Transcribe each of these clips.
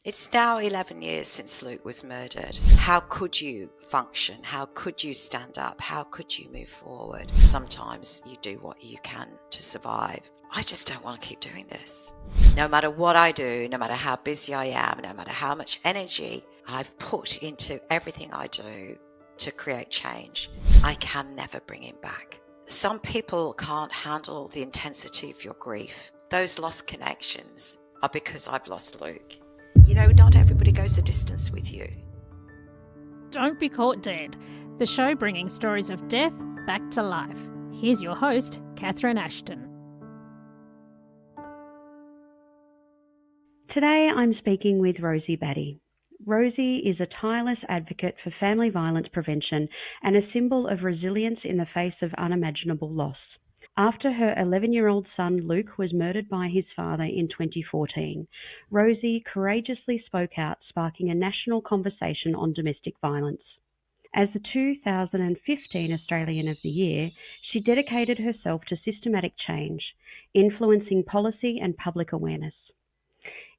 It's now 11 years since Luke was murdered. How could you function? How could you stand up? How could you move forward? Sometimes you do what you can to survive. I just don't want to keep doing this. No matter what I do, no matter how busy I am, no matter how much energy I've put into everything I do to create change, I can never bring him back. Some people can't handle the intensity of your grief. Those lost connections are because I've lost Luke. You know, not everybody goes the distance with you. Don't Be Caught Dead, the show bringing stories of death back to life. Here's your host, Catherine Ashton. Today I'm speaking with Rosie Batty. Rosie is a tireless advocate for family violence prevention and a symbol of resilience in the face of unimaginable loss. After her 11-year-old son Luke was murdered by his father in 2014, Rosie courageously spoke out, sparking a national conversation on domestic violence. As the 2015 Australian of the Year, she dedicated herself to systematic change, influencing policy and public awareness.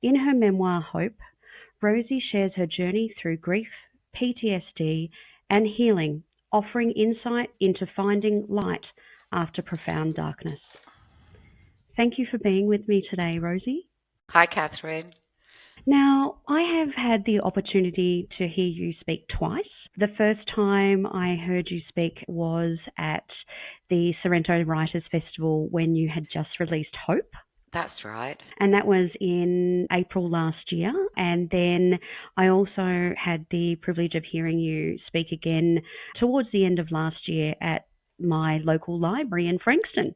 In her memoir, Hope, Rosie shares her journey through grief, PTSD, and healing, offering insight into finding light after profound darkness. Thank you for being with me today, Rosie. Hi, Catherine. Now, I have had the opportunity to hear you speak twice. The first time I heard you speak was at the Sorrento Writers Festival when you had just released Hope. That's right. And that was in April last year. And then I also had the privilege of hearing you speak again towards the end of last year at my local library in Frankston.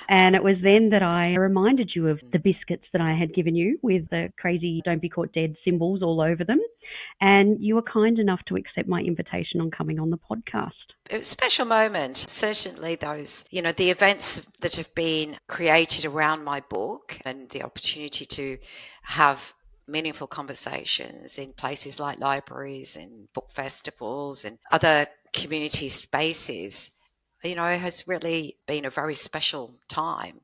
And it was then that I reminded you of the biscuits that I had given you with the crazy Don't Be Caught Dead symbols all over them. And you were kind enough to accept my invitation on coming on the podcast. It was a special moment. Certainly those, the events that have been created around my book and the opportunity to have meaningful conversations in places like libraries and book festivals and other community spaces, has really been a very special time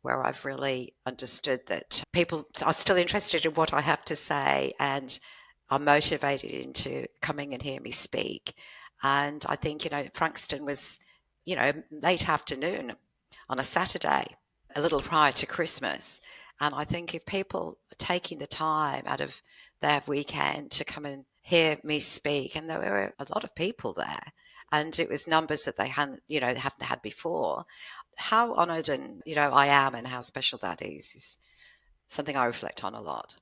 where I've really understood that people are still interested in what I have to say and are motivated into coming and hear me speak. And I think, Frankston was, late afternoon on a Saturday, a little prior to Christmas. And I think if people are taking the time out of their weekend to come and hear me speak, and there were a lot of people there, and it was numbers that they hadn't had before, how honoured and, I am, and how special that is something I reflect on a lot.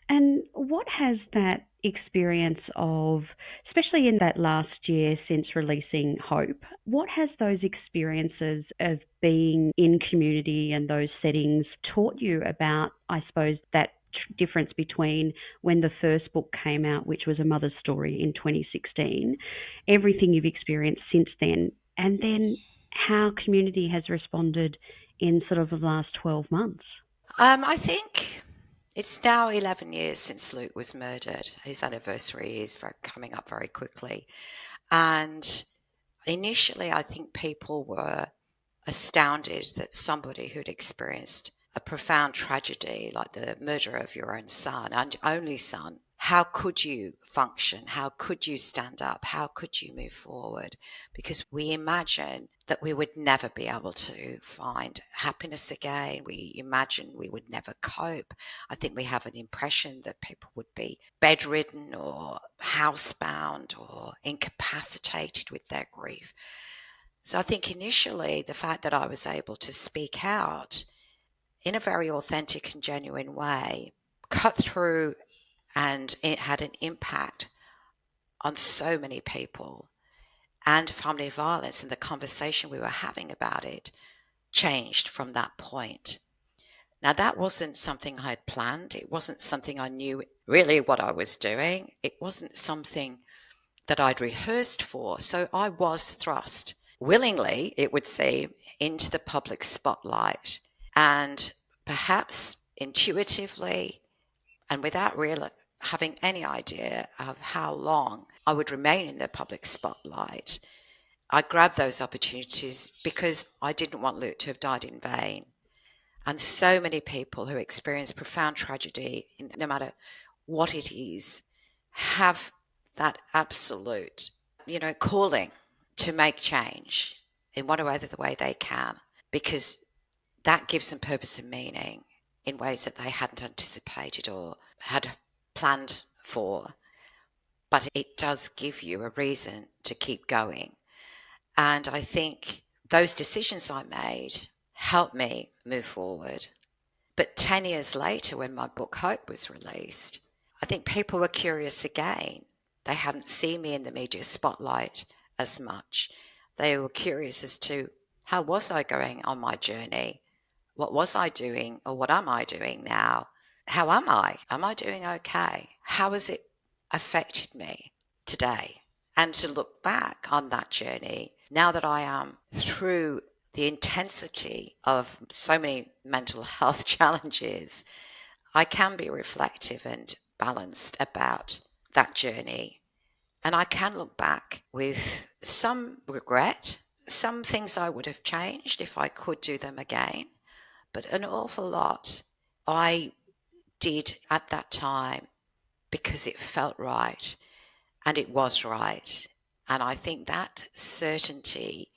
And what has that experience of, especially in that last year since releasing Hope, what has those experiences of being in community and those settings taught you about, I suppose, that difference between when the first book came out, which was A Mother's Story in 2016, everything you've experienced since then, and then how community has responded in sort of the last 12 months? I think it's now 11 years since Luke was murdered. His anniversary is coming up very quickly. And initially, I think people were astounded that somebody who'd experienced a profound tragedy like the murder of your own son and only son, how could you function? How could you stand up? How could you move forward? Because we imagine that we would never be able to find happiness again. We imagine we would never cope. I think we have an impression that people would be bedridden or housebound or incapacitated with their grief. So I think initially the fact that I was able to speak out in a very authentic and genuine way cut through, and it had an impact on so many people. And family violence and the conversation we were having about it changed from that point. Now, that wasn't something I had planned. It wasn't something I knew really what I was doing. It wasn't something that I'd rehearsed for. So I was thrust willingly, it would seem, into the public spotlight. And perhaps intuitively and without really having any idea of how long I would remain in the public spotlight, I grabbed those opportunities because I didn't want Luke to have died in vain. And so many people who experience profound tragedy, no matter what it is, have that absolute, calling to make change in whatever the way they can, because that gives them purpose and meaning in ways that they hadn't anticipated or had planned for. But it does give you a reason to keep going. And I think those decisions I made helped me move forward. But 10 years later, when my book Hope was released, I think people were curious again. They hadn't seen me in the media spotlight as much. They were curious as to how was I going on my journey? What was I doing, or what am I doing now? How am I? Am I doing okay? How has it affected me today? And to look back on that journey, now that I am through the intensity of so many mental health challenges, I can be reflective and balanced about that journey. And I can look back with some regret, some things I would have changed if I could do them again, but an awful lot I did at that time because it felt right, and it was right. And I think that certainty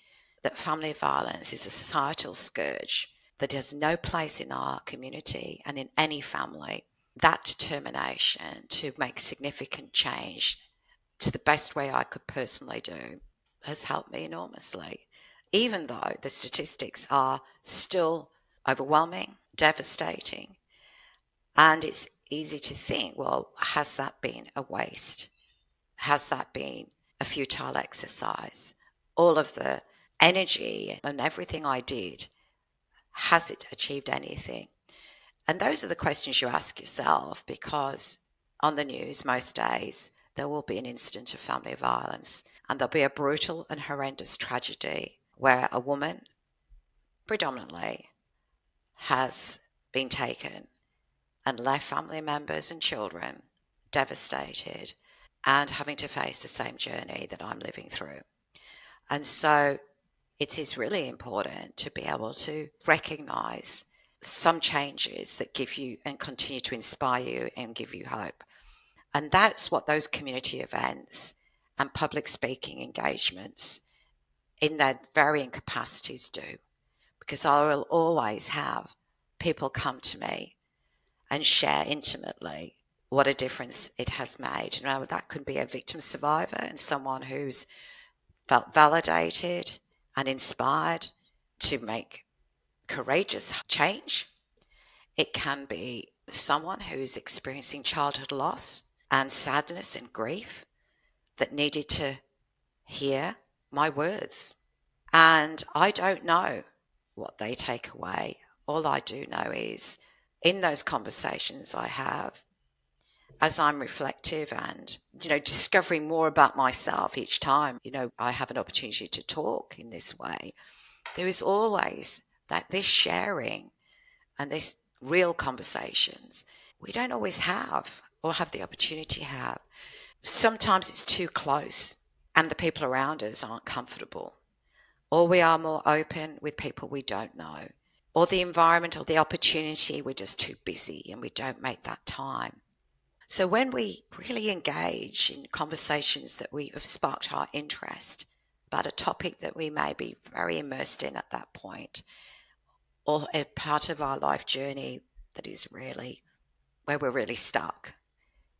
that family violence is a societal scourge that has no place in our community and in any family, that determination to make significant change to the best way I could personally do has helped me enormously, even though the statistics are still overwhelming, devastating. And it's easy to think, well, has that been a waste? Has that been a futile exercise? All of the energy and everything I did, has it achieved anything? And those are the questions you ask yourself, because on the news most days, there will be an incident of family violence, and there'll be a brutal and horrendous tragedy where a woman, predominantly, has been taken and left family members and children devastated and having to face the same journey that I'm living through. And so it is really important to be able to recognize some changes that give you and continue to inspire you and give you hope. And that's what those community events and public speaking engagements in their varying capacities do, because I will always have people come to me and share intimately what a difference it has made. Now, that could be a victim survivor and someone who's felt validated and inspired to make courageous change. It can be someone who's experiencing childhood loss and sadness and grief that needed to hear my words. And I don't know what they take away. All I do know is in those conversations I have, as I'm reflective and, discovering more about myself each time, I have an opportunity to talk in this way, there is always this sharing and this real conversations we don't always have or have the opportunity to have. Sometimes it's too close and the people around us aren't comfortable, or we are more open with people we don't know, or the environment or the opportunity, we're just too busy and we don't make that time. So when we really engage in conversations that we have sparked our interest about a topic that we may be very immersed in at that point, or a part of our life journey that is really where we're really stuck,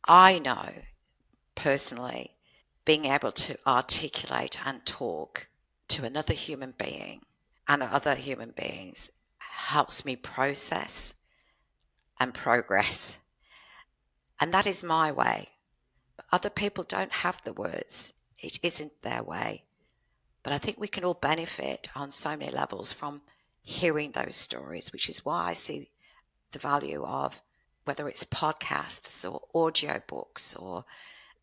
I know personally being able to articulate and talk to another human being and other human beings helps me process and progress. And that is my way. But other people don't have the words. It isn't their way. But I think we can all benefit on so many levels from hearing those stories, which is why I see the value of whether it's podcasts or audio books or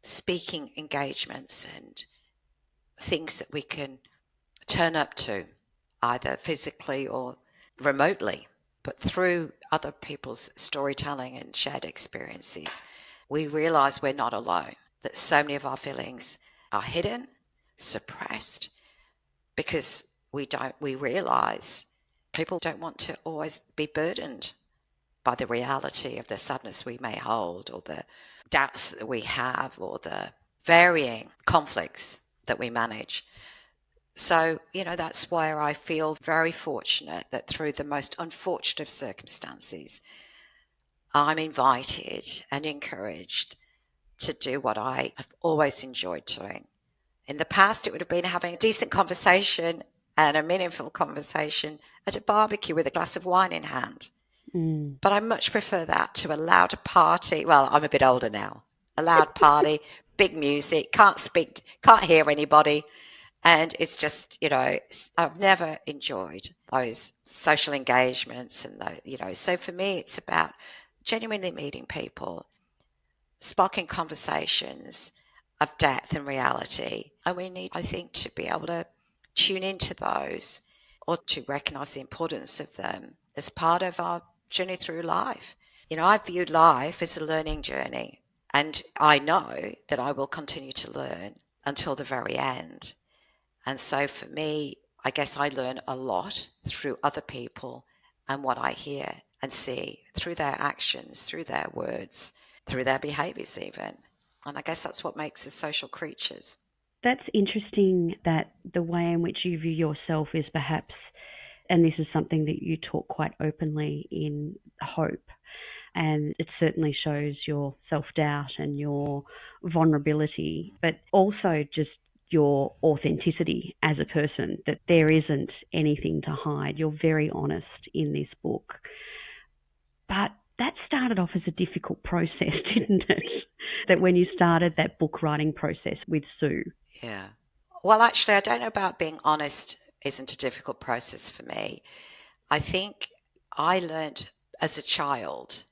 speaking engagements and things that we can turn up to, either physically or remotely, but through other people's storytelling and shared experiences, we realize we're not alone, that so many of our feelings are hidden, suppressed, because we realize people don't want to always be burdened by the reality of the sadness we may hold or the doubts that we have or the varying conflicts that we manage. So, that's where I feel very fortunate that through the most unfortunate of circumstances, I'm invited and encouraged to do what I have always enjoyed doing. In the past, it would have been having a decent conversation and a meaningful conversation at a barbecue with a glass of wine in hand. But I much prefer that to a loud party. Well, I'm a bit older now. A loud party, big music, can't speak, can't hear anybody. And it's just, I've never enjoyed those social engagements so for me, it's about genuinely meeting people, sparking conversations of depth and reality. And we need, I think, to be able to tune into those or to recognize the importance of them as part of our journey through life. I viewed life as a learning journey, and I know that I will continue to learn until the very end. And so for me, I guess I learn a lot through other people and what I hear and see through their actions, through their words, through their behaviors even. And I guess that's what makes us social creatures. That's interesting that the way in which you view yourself is perhaps, and this is something that you talk quite openly in Hope, and it certainly shows your self-doubt and your vulnerability, but also just your authenticity as a person, that there isn't anything to hide. You're very honest in this book. But that started off as a difficult process, didn't it? That when you started that book writing process with Sue. Yeah. Well, actually, I don't know about being honest isn't a difficult process for me. I think I learned as a child.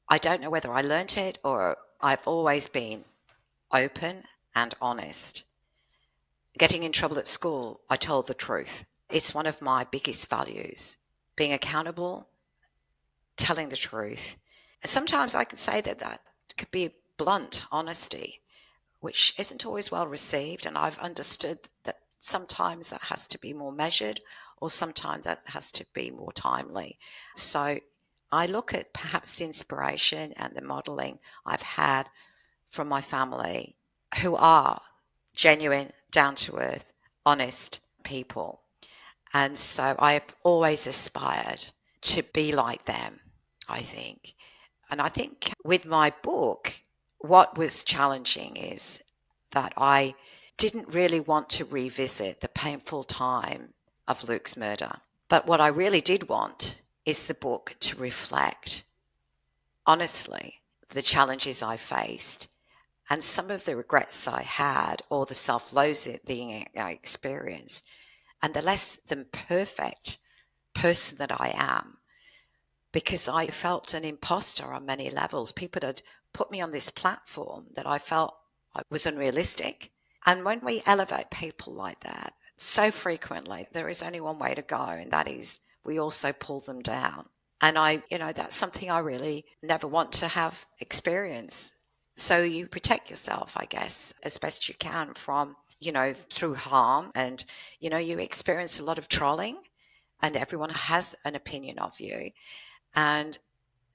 I don't know whether I learned it or I've always been open and honest. Getting in trouble at school, I told the truth. It's one of my biggest values, being accountable, telling the truth. And sometimes I can say that could be blunt honesty, which isn't always well received. And I've understood that sometimes that has to be more measured or sometimes that has to be more timely. So I look at perhaps the inspiration and the modeling I've had from my family who are genuine, down-to-earth, honest people. And so I've always aspired to be like them, I think. And I think with my book, what was challenging is that I didn't really want to revisit the painful time of Luke's murder. But what I really did want is the book to reflect, honestly, the challenges I faced and some of the regrets I had or the self-loathing I experienced and the less than perfect person that I am, because I felt an imposter on many levels. People had put me on this platform that I felt was unrealistic. And when we elevate people like that so frequently, there is only one way to go, and that is we also pull them down. And that's something I really never want to have experience. So you protect yourself, I guess, as best you can from, through harm. And, you experience a lot of trolling and everyone has an opinion of you. And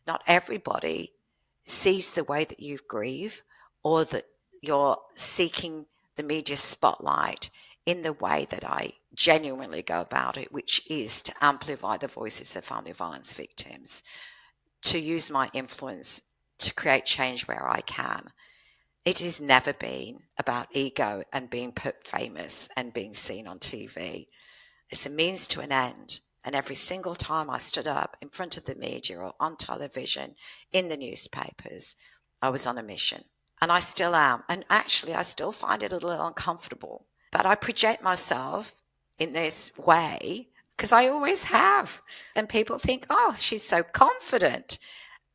not everybody sees the way that you grieve or that you're seeking the media spotlight in the way that I genuinely go about it, which is to amplify the voices of family violence victims, to use my influence to create change where I can. It has never been about ego and being put famous and being seen on TV. It's a means to an end. And every single time I stood up in front of the media or on television, in the newspapers, I was on a mission. And I still am. And actually, I still find it a little uncomfortable. But I project myself in this way because I always have. And people think, oh, she's so confident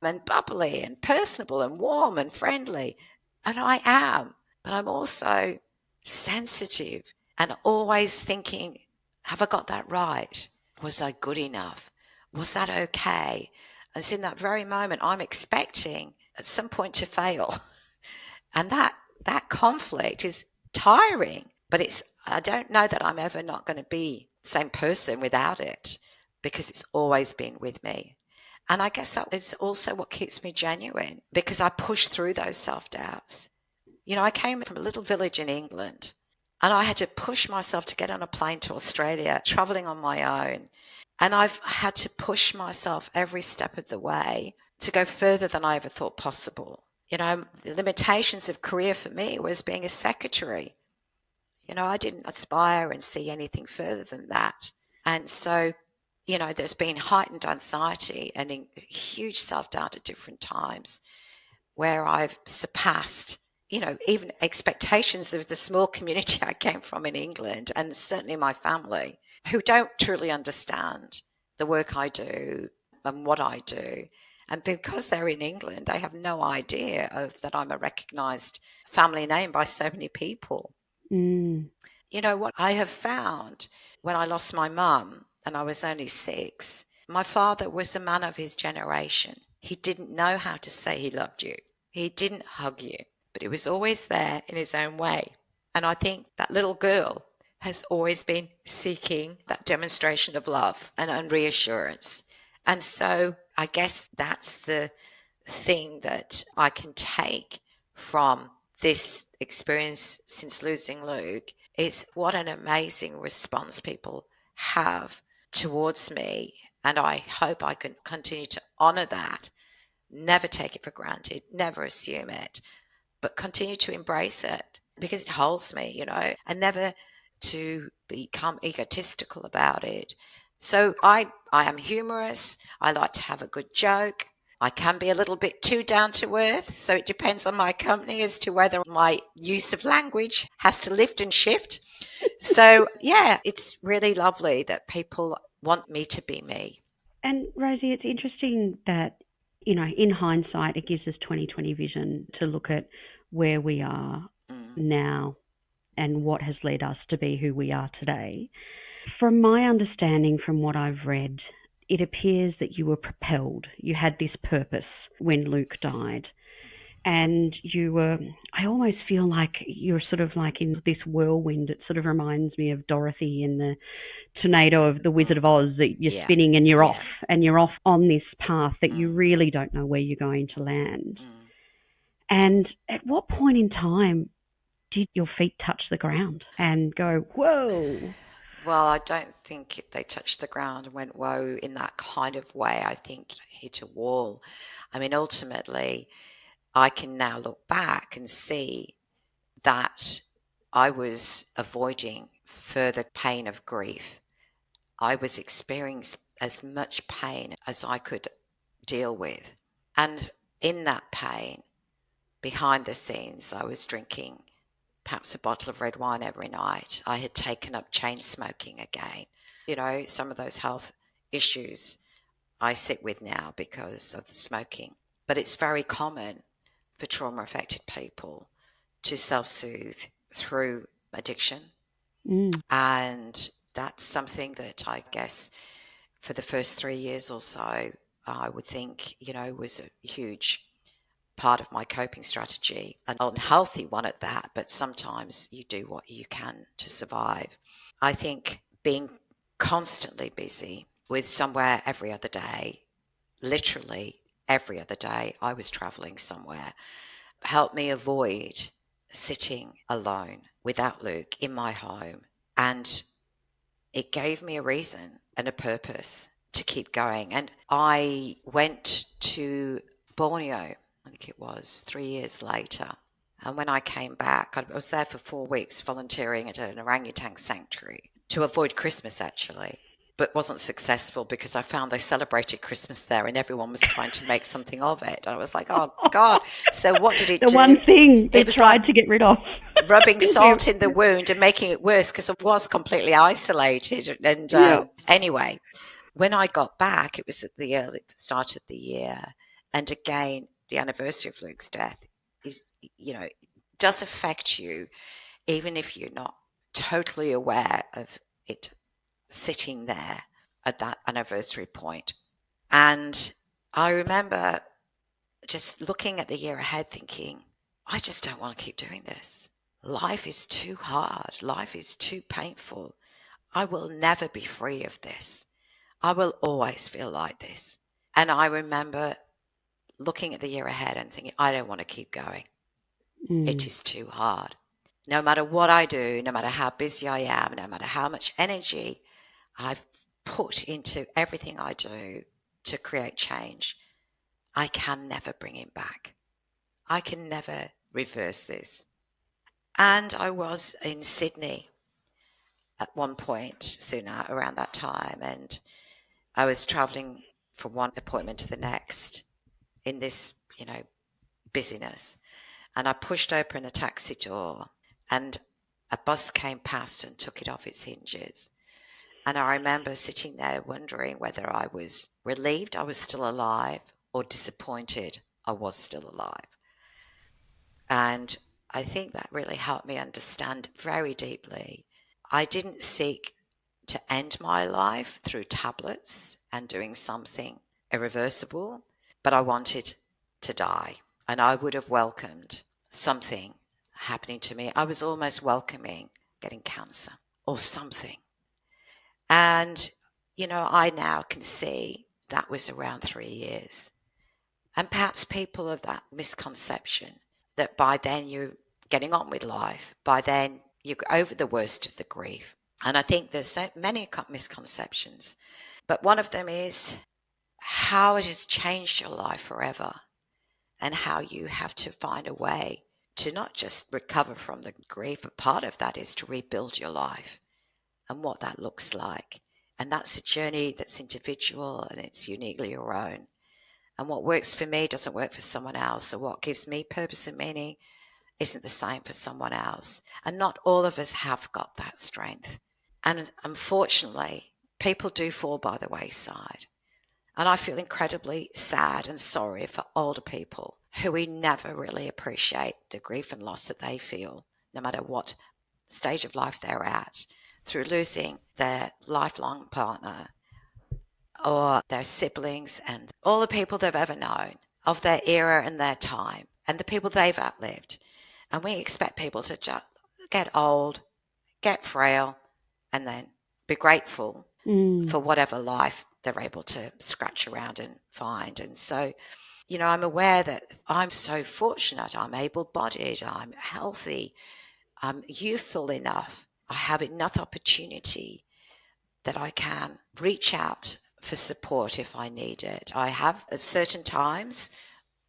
and bubbly and personable and warm and friendly. And I am. But I'm also sensitive and always thinking, have I got that right? Was I good enough? Was that okay? And so in that very moment, I'm expecting at some point to fail. And that conflict is tiring, but I don't know that I'm ever not going to be the same person without it because it's always been with me. And I guess that is also what keeps me genuine, because I push through those self-doubts. I came from a little village in England, and I had to push myself to get on a plane to Australia, traveling on my own. And I've had to push myself every step of the way to go further than I ever thought possible. The limitations of career for me was being a secretary. I didn't aspire and see anything further than that. And so, there's been heightened anxiety and huge self-doubt at different times where I've surpassed, even expectations of the small community I came from in England, and certainly my family, who don't truly understand the work I do and what I do. And because they're in England, they have no idea that I'm a recognised family name by so many people. Mm. What I have found when I lost my mum and I was only 6, my father was a man of his generation. He didn't know how to say he loved you. He didn't hug you, but he was always there in his own way. And I think that little girl has always been seeking that demonstration of love and reassurance. And so I guess that's the thing that I can take from this experience since losing Luke, is what an amazing response people have towards me. And I hope I can continue to honor that, never take it for granted, never assume it, but continue to embrace it because it holds me, and never to become egotistical about it. So I am humorous. I like to have a good joke. I can be a little bit too down to earth, so it depends on my company as to whether my use of language has to lift and shift. So, yeah, it's really lovely that people want me to be me. And Rosie, it's interesting that, in hindsight, it gives us 2020 vision to look at where we are now and what has led us to be who we are today. From my understanding, from what I've read, it appears that you were propelled. You had this purpose when Luke died. And I almost feel like you're sort of like in this whirlwind. It sort of reminds me of Dorothy in the tornado of the Wizard of Oz, that you're spinning and you're off, and you're off on this path that you really don't know where you're going to land. And at what point in time did your feet touch the ground and go, whoa? Well, I don't think they touched the ground and went, whoa, in that kind of way. I think hit a wall. I mean, ultimately, I can now look back and see that I was avoiding further pain of grief. I was experiencing as much pain as I could deal with. And in that pain, behind the scenes, I was drinking perhaps a bottle of red wine every night. I had taken up chain smoking again. Some of those health issues I sit with now because of the smoking. But it's very common for trauma-affected people to self-soothe through addiction. And that's something that I guess for the first 3 years or so, I would think, was a huge part of my coping strategy, an unhealthy one at that, but sometimes you do what you can to survive. I think being constantly busy with somewhere every other day, literally every other day, I was traveling somewhere, helped me avoid sitting alone without Luke in my home. And it gave me a reason and a purpose to keep going. And I went to Borneo, I think it was 3 years later. And when I came back, I was there for 4 weeks volunteering at an orangutan sanctuary to avoid Christmas, actually, but wasn't successful because I found they celebrated Christmas there and everyone was trying to make something of it. And I was like, oh, God. So what did it do? The one thing it tried like to get rid of. rubbing salt in the wound and making it worse because I was completely isolated. And anyway, when I got back, it was at the early start of the year. And again, the anniversary of Luke's death is, does affect you, even if you're not totally aware of it sitting there at that anniversary point. And I remember just looking at the year ahead thinking, I just don't want to keep doing this. Life is too hard. Life is too painful. I will never be free of this. I will always feel like this. And I remember looking at the year ahead and thinking, I don't want to keep going. It is too hard. No matter what I do, no matter how busy I am, no matter how much energy I've put into everything I do to create change, I can never bring it back. I can never reverse this. And I was in Sydney at one point sooner around that time, and I was traveling from one appointment to the next in this, busyness. And I pushed open a taxi door, and a bus came past and took it off its hinges. And I remember sitting there wondering whether I was relieved I was still alive or disappointed I was still alive. And I think that really helped me understand very deeply. I didn't seek to end my life through tablets and doing something irreversible, but I wanted to die. And I would have welcomed something happening to me. I was almost welcoming getting cancer or something. And, I now can see that was around 3 years. And perhaps people have that misconception that by then you're getting on with life, by then you're over the worst of the grief. And I think there's so many misconceptions. But one of them is how it has changed your life forever and how you have to find a way to not just recover from the grief, but part of that is to rebuild your life and what that looks like. And that's a journey that's individual and it's uniquely your own. And what works for me doesn't work for someone else. So what gives me purpose and meaning isn't the same for someone else. And not all of us have got that strength. And unfortunately, people do fall by the wayside. And I feel incredibly sad and sorry for older people who we never really appreciate the grief and loss that they feel, no matter what stage of life they're at, through losing their lifelong partner or their siblings and all the people they've ever known of their era and their time and the people they've outlived. And we expect people to just get old, get frail, and then be grateful for whatever life they're able to scratch around and find. And so, I'm aware that I'm so fortunate. I'm able-bodied, I'm healthy, I'm youthful enough. I have enough opportunity that I can reach out for support if I need it. I have at certain times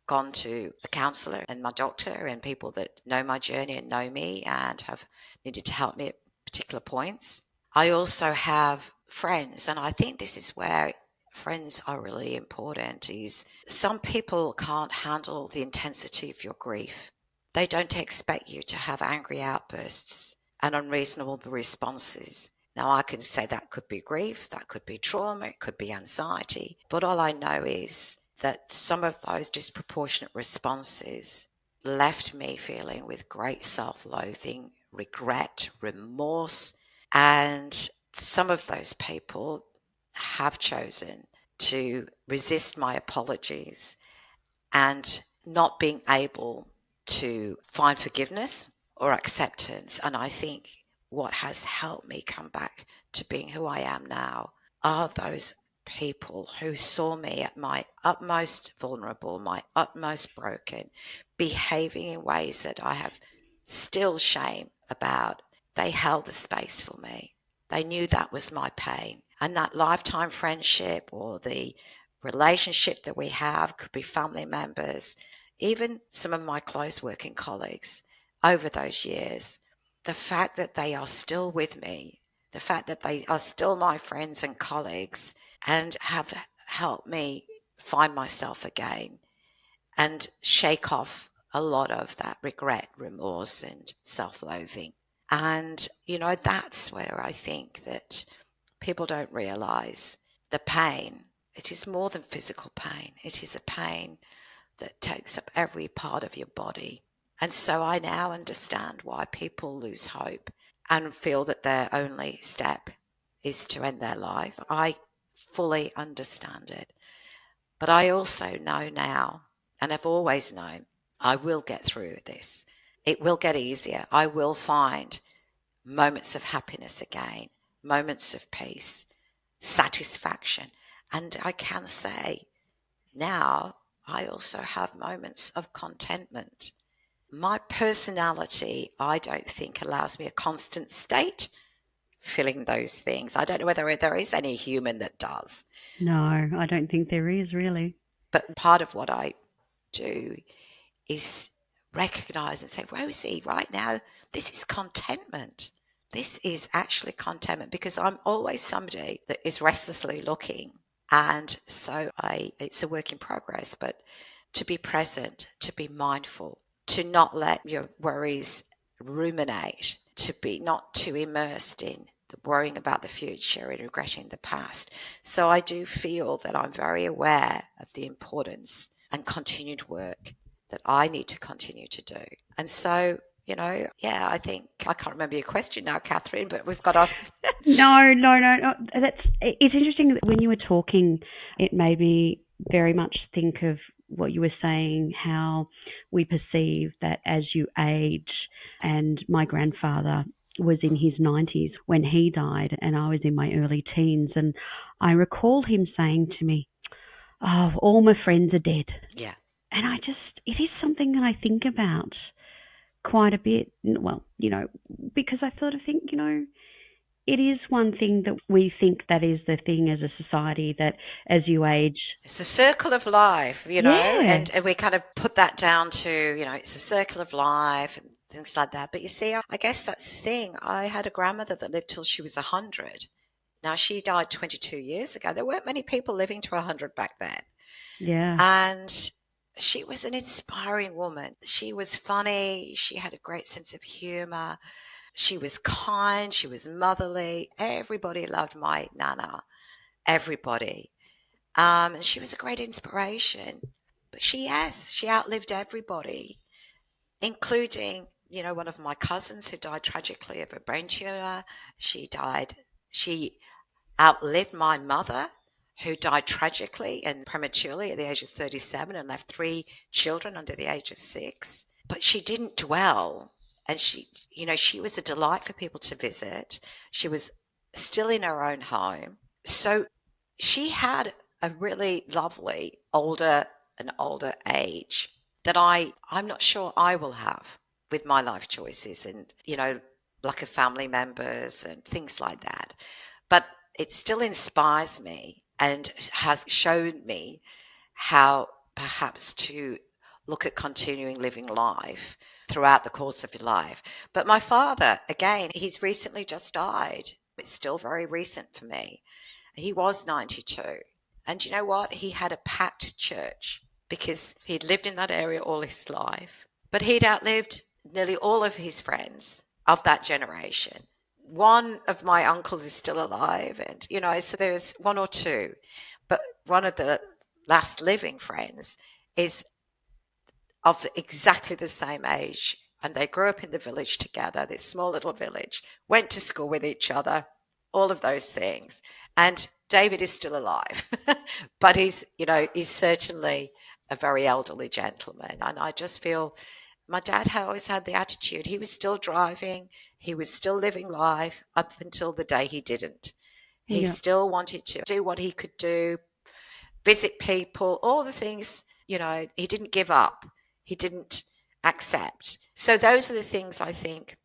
gone to a counsellor and my doctor and people that know my journey and know me and have needed to help me at particular points. I also have friends, and I think this is where friends are really important, is some people can't handle the intensity of your grief. They don't expect you to have angry outbursts and unreasonable responses. Now, I can say that could be grief, that could be trauma, it could be anxiety, but all I know is that some of those disproportionate responses left me feeling with great self-loathing, regret, remorse, and some of those people have chosen to resist my apologies and not being able to find forgiveness or acceptance. And I think what has helped me come back to being who I am now are those people who saw me at my utmost vulnerable, my utmost broken, behaving in ways that I have still shame about. They held the space for me. They knew that was my pain. And that lifetime friendship or the relationship that we have could be family members, even some of my close working colleagues over those years. The fact that they are still with me, the fact that they are still my friends and colleagues and have helped me find myself again and shake off a lot of that regret, remorse, and self-loathing. And, that's where I think that people don't realize the pain. It is more than physical pain. It is a pain that takes up every part of your body. And so I now understand why people lose hope and feel that their only step is to end their life. I fully understand it. But I also know now, and I've always known, I will get through this. It will get easier. I will find moments of happiness again, moments of peace, satisfaction. And I can say now I also have moments of contentment. My personality, I don't think, allows me a constant state feeling those things. I don't know whether there is any human that does. No, I don't think there is really. But part of what I do is recognize and say, Rosie, right now, this is contentment. This is actually contentment, because I'm always somebody that is restlessly looking. And so it's a work in progress, but to be present, to be mindful, to not let your worries ruminate, to be not too immersed in the worrying about the future and regretting the past. So I do feel that I'm very aware of the importance and continued work that I need to continue to do. And so, yeah, I think I can't remember your question now, Catherine, but we've got off. No. It's interesting that when you were talking, it made me very much think of what you were saying, how we perceive that as you age. And my grandfather was in his 90s when he died, and I was in my early teens. And I recall him saying to me, "Oh, all my friends are dead." Yeah. And it is something that I think about quite a bit. Well, because I sort of think, it is one thing that we think that is the thing as a society, that as you age. It's the circle of life, Yeah. and we kind of put that down to, it's a circle of life and things like that. But you see, I guess that's the thing. I had a grandmother that lived till she was 100. Now, she died 22 years ago. There weren't many people living to 100 back then. Yeah. And she was an inspiring woman. She was funny. She had a great sense of humor. She was kind. She was motherly. Everybody loved my Nana. Everybody. And she was a great inspiration. But she outlived everybody, including, one of my cousins who died tragically of a brain tumor. She outlived my mother, who died tragically and prematurely at the age of 37 and left 3 children under the age of 6. But she didn't dwell. And she was a delight for people to visit. She was still in her own home. So she had a really lovely older age that I'm not sure I will have with my life choices and, lack of family members and things like that. But it still inspires me and has shown me how perhaps to look at continuing living life throughout the course of your life. But my father, again, he's recently just died. It's still very recent for me. He was 92. And you know what? He had a packed church because he'd lived in that area all his life. But he'd outlived nearly all of his friends of that generation. One of my uncles is still alive, and, so there's one or two. But one of the last living friends is of exactly the same age. And they grew up in the village together, this small little village, went to school with each other, all of those things. And David is still alive, but he's certainly a very elderly gentleman. And I just feel my dad always had the attitude. He was still driving. He was still living life up until the day he didn't. He Yeah. still wanted to do what he could do, visit people, all the things, he didn't give up. He didn't accept. So those are the things I think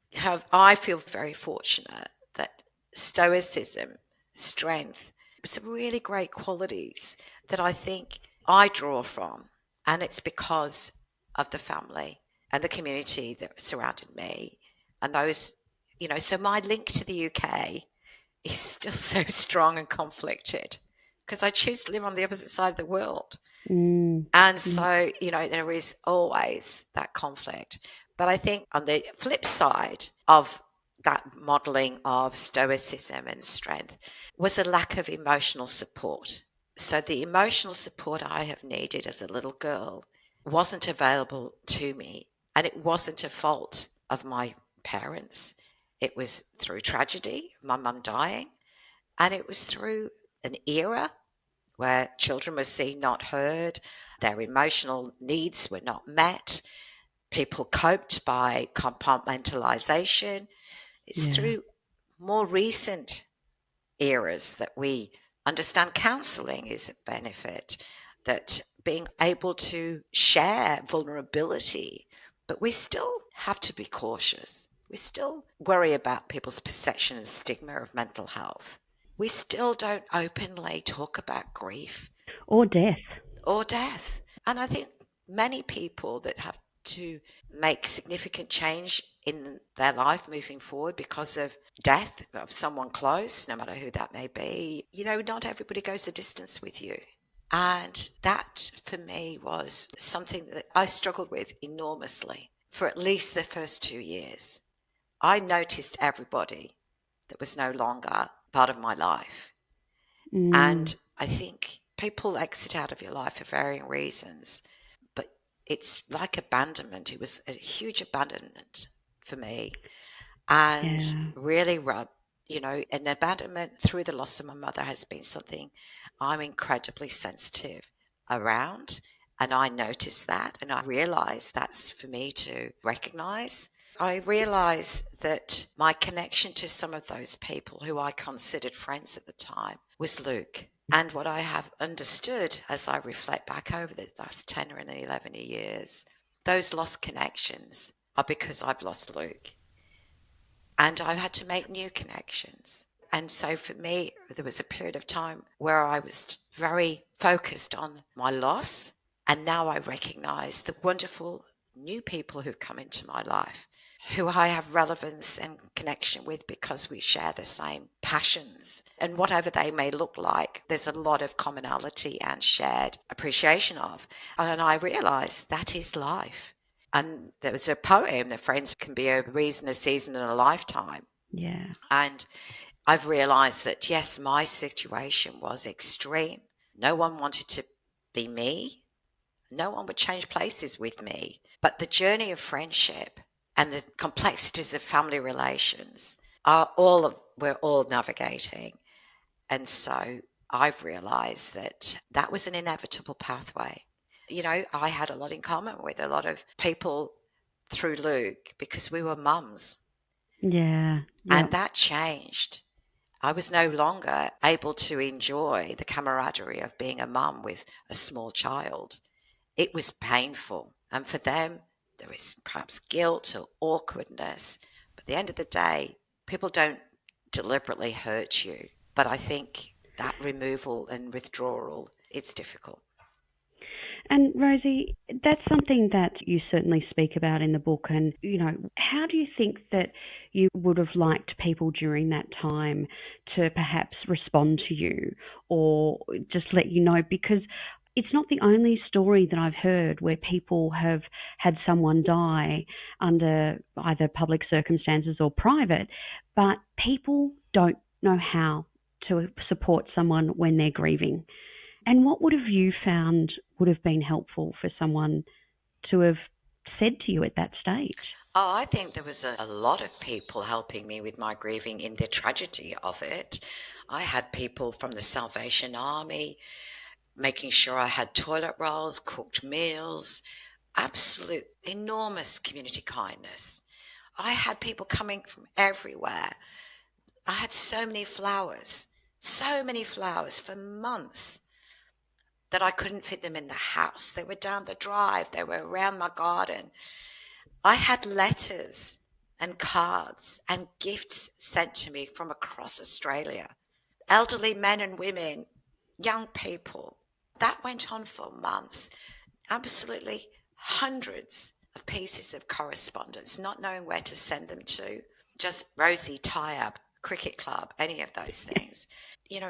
I feel very fortunate that stoicism, strength, some really great qualities that I think I draw from. And it's because of the family and the community that surrounded me. And those, so my link to the UK is still so strong and conflicted because I choose to live on the opposite side of the world. Mm. And Yeah. so, there is always that conflict. But I think on the flip side of that modeling of stoicism and strength was a lack of emotional support. So the emotional support I have needed as a little girl wasn't available to me. And it wasn't a fault of my parents. It was through tragedy, my mum dying, and it was through an era where children were seen, not heard, their emotional needs were not met, people coped by compartmentalization. It's Yeah. through more recent eras that we understand counseling is a benefit, that being able to share vulnerability, but we still have to be cautious. We still worry about people's perception and stigma of mental health. We still don't openly talk about grief Or death. or death. And I think many people that have to make significant change in their life moving forward because of death of someone close, no matter who that may be, not everybody goes the distance with you. And that for me was something that I struggled with enormously for at least the first 2 years. I noticed everybody that was no longer part of my life. And I think people exit out of your life for varying reasons, but it's like abandonment. It was a huge abandonment for me, and really an abandonment through the loss of my mother has been something I'm incredibly sensitive around. And I noticed that, and I realized that's for me to recognize. I realized that my connection to some of those people who I considered friends at the time was Luke. And what I have understood as I reflect back over the last 10 or 11 years, those lost connections are because I've lost Luke. And I had to make new connections. And so for me, there was a period of time where I was very focused on my loss. And now I recognize the wonderful new people who've come into my life, who I have relevance and connection with because we share the same passions. And whatever they may look like, there's a lot of commonality and shared appreciation of. And I realized that is life. And there was a poem, that friends can be a reason, a season, and a lifetime. Yeah. And I've realized that, yes, my situation was extreme. No one wanted to be me. No one would change places with me. But the journey of friendship and the complexities of family relations we're all navigating. And so I've realized that was an inevitable pathway. I had a lot in common with a lot of people through Luke because we were mums. Yeah. And that changed. I was no longer able to enjoy the camaraderie of being a mum with a small child. It was painful. And for them, there is perhaps guilt or awkwardness. But at the end of the day, people don't deliberately hurt you. But I think that removal and withdrawal, it's difficult. And Rosie, that's something that you certainly speak about in the book. And, how do you think that you would have liked people during that time to perhaps respond to you or just let you know? Because it's not the only story that I've heard where people have had someone die under either public circumstances or private, but people don't know how to support someone when they're grieving. And what would have you found would have been helpful for someone to have said to you at that stage? Oh, I think there was a lot of people helping me with my grieving in the tragedy of it. I had people from the Salvation Army making sure I had toilet rolls, cooked meals, absolute enormous community kindness. I had people coming from everywhere. I had so many flowers for months that I couldn't fit them in the house. They were down the drive, they were around my garden. I had letters and cards and gifts sent to me from across Australia. Elderly men and women, young people. That went on for months. Absolutely hundreds of pieces of correspondence, not knowing where to send them to. Just Rosie tie-up, cricket club, any of those things.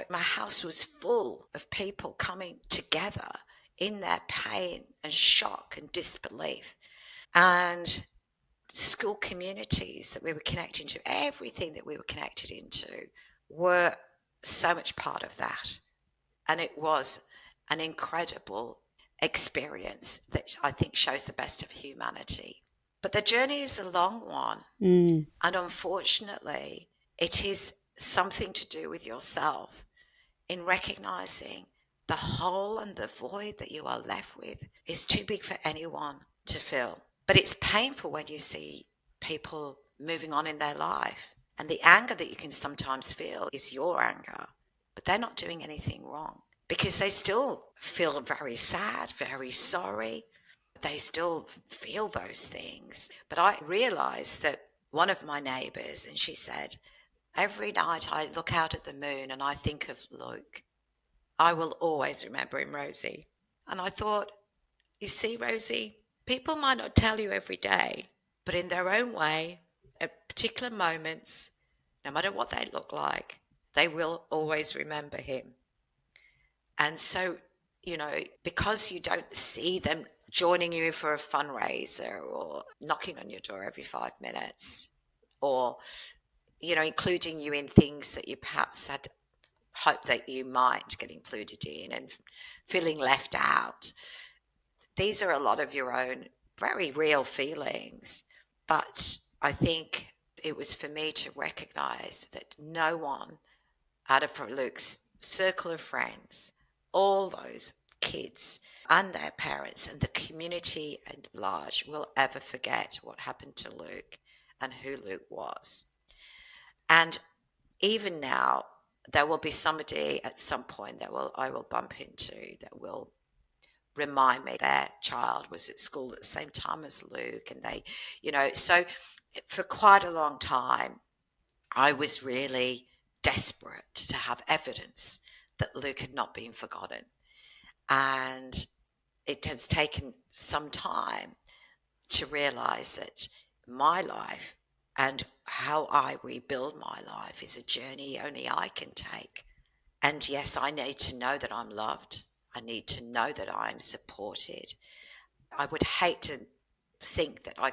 My house was full of people coming together in their pain and shock and disbelief. And school communities that we were connecting to, everything that we were connected into were so much part of that. And it was an incredible experience that I think shows the best of humanity. But the journey is a long one. And unfortunately, it is something to do with yourself in recognizing the hole and the void that you are left with is too big for anyone to fill. But it's painful when you see people moving on in their life. And the anger that you can sometimes feel is your anger, but they're not doing anything wrong. because they still feel very sad, very sorry. They still feel those things. But I realized that one of my neighbors, and she said, every night I look out at the moon and I think of Luke. I will always remember him, Rosie. And I thought, you see, Rosie, people might not tell you every day, but in their own way, at particular moments, no matter what they look like, they will always remember him. And so, because you don't see them joining you for a fundraiser or knocking on your door every 5 minutes or, including you in things that you perhaps had hoped that you might get included in and feeling left out. These are a lot of your own very real feelings. But I think it was for me to recognize that no one out of Luke's circle of friends, all those kids and their parents and the community at large will ever forget what happened to Luke and who Luke was. And even now, there will be somebody at some point I will bump into that will remind me their child was at school at the same time as Luke. And they, so for quite a long time, I was really desperate to have evidence that Luke had not been forgotten. And it has taken some time to realize that my life and how I rebuild my life is a journey only I can take. And yes, I need to know that I'm loved. I need to know that I'm supported. I would hate to think that I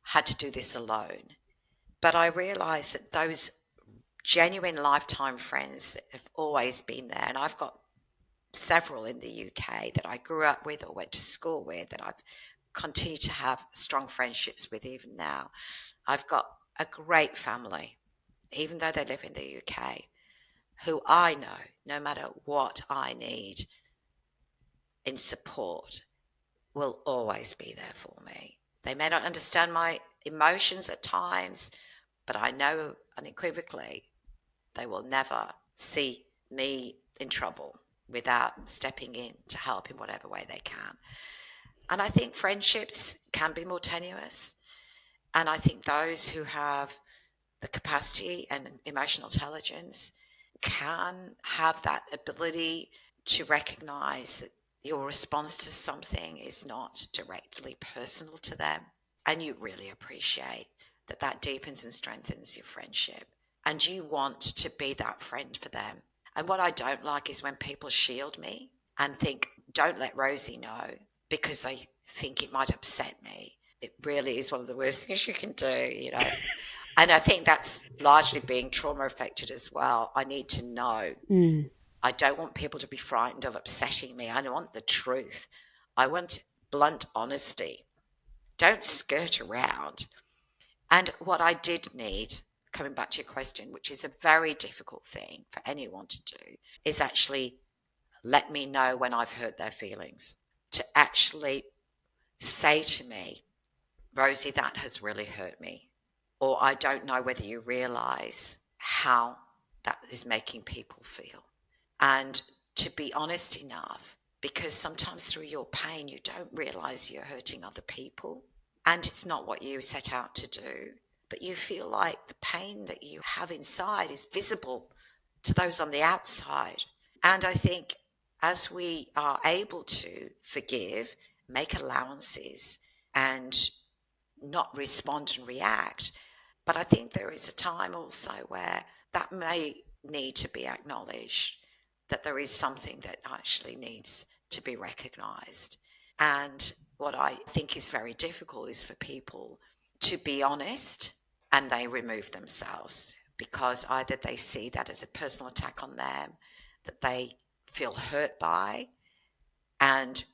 had to do this alone. But I realize that those genuine lifetime friends that have always been there, and I've got several in the UK that I grew up with or went to school with that I've continued to have strong friendships with even now. I've got a great family, even though they live in the UK, who I know, no matter what I need in support, will always be there for me. They may not understand my emotions at times, but I know unequivocally they will never see me in trouble without stepping in to help in whatever way they can. And I think friendships can be more tenuous. And I think those who have the capacity and emotional intelligence can have that ability to recognize that your response to something is not directly personal to them. And you really appreciate that that deepens and strengthens your friendship. And you want to be that friend for them. And what I don't like is when people shield me and think, don't let Rosie know because they think it might upset me. It really is one of the worst things you can do, And I think that's largely being trauma affected as well. I need to know. I don't want people to be frightened of upsetting me. I want the truth. I want blunt honesty. Don't skirt around. And what I did need, coming back to your question, which is a very difficult thing for anyone to do, is actually let me know when I've hurt their feelings. To actually say to me, Rosie, that has really hurt me. Or I don't know whether you realize how that is making people feel. And to be honest enough, because sometimes through your pain, you don't realize you're hurting other people. And it's not what you set out to do, but you feel like the pain that you have inside is visible to those on the outside. And I think as we are able to forgive, make allowances, and not respond and react, but I think there is a time also where that may need to be acknowledged, that there is something that actually needs to be recognized. And what I think is very difficult is for people to be honest and they remove themselves because either they see that as a personal attack on them, that they feel hurt by, and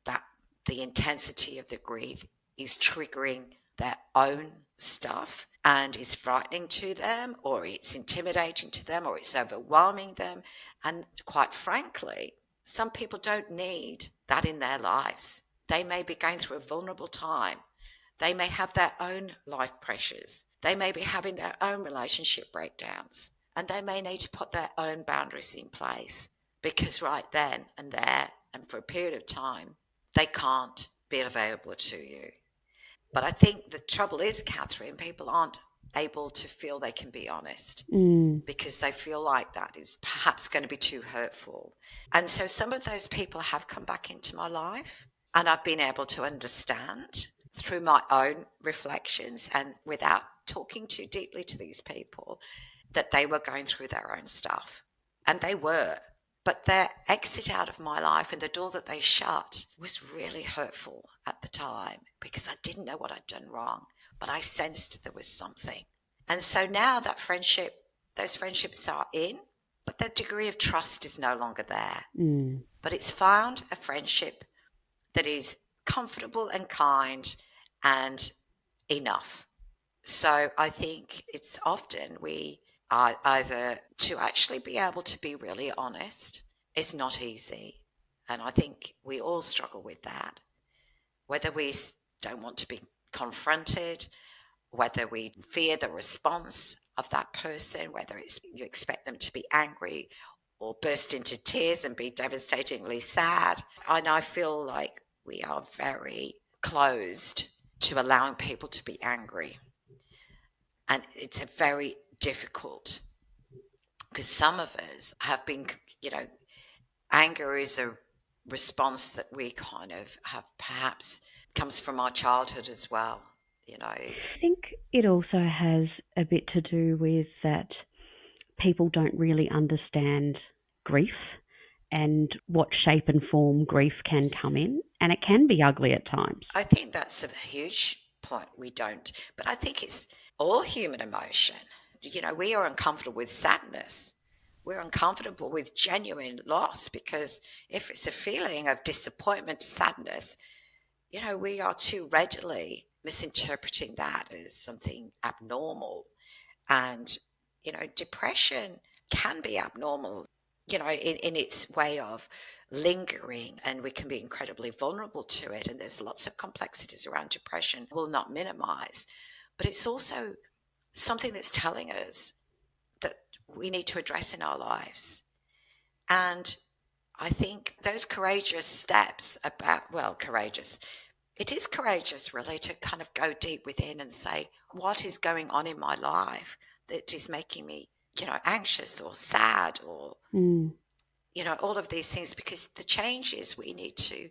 that the intensity of the grief is triggering their own stuff and is frightening to them, or it's intimidating to them, or it's overwhelming them. And quite frankly, some people don't need that in their lives. They may be going through a vulnerable time. They may have their own life pressures. They may be having their own relationship breakdowns, and they may need to put their own boundaries in place because right then and there and for a period of time, they can't be available to you. But I think the trouble is, Catherine, people aren't able to feel they can be honest because they feel like that is perhaps going to be too hurtful. And so some of those people have come back into my life, and I've been able to understand through my own reflections and without talking too deeply to these people that they were going through their own stuff. And they were. But their exit out of my life and the door that they shut was really hurtful at the time because I didn't know what I'd done wrong, but I sensed there was something. And so now that those friendships are in, but the degree of trust is no longer there. But it's found a friendship that is comfortable and kind and enough. So I think it's often we are either to actually be able to be really honest is not easy. And I think we all struggle with that. Whether we don't want to be confronted, whether we fear the response of that person, whether it's you expect them to be angry or burst into tears and be devastatingly sad. And I feel like we are very closed to allowing people to be angry. And it's a very difficult because some of us have been, anger is a response that we kind of have perhaps comes from our childhood as well. I think it also has a bit to do with that people don't really understand grief and what shape and form grief can come in, and it can be ugly at times. I think that's a huge point. We don't, but I think it's all human emotion. We are uncomfortable with sadness. We're uncomfortable with genuine loss because if it's a feeling of disappointment, sadness, we are too readily misinterpreting that as something abnormal. And, depression can be abnormal, in its way of lingering, and we can be incredibly vulnerable to it. And there's lots of complexities around depression we'll not minimize. But it's also something that's telling us that we need to address in our lives. And I think those courageous steps courageous. It is courageous, really, to kind of go deep within and say, what is going on in my life that is making me, anxious or sad or, all of these things, because the changes we need to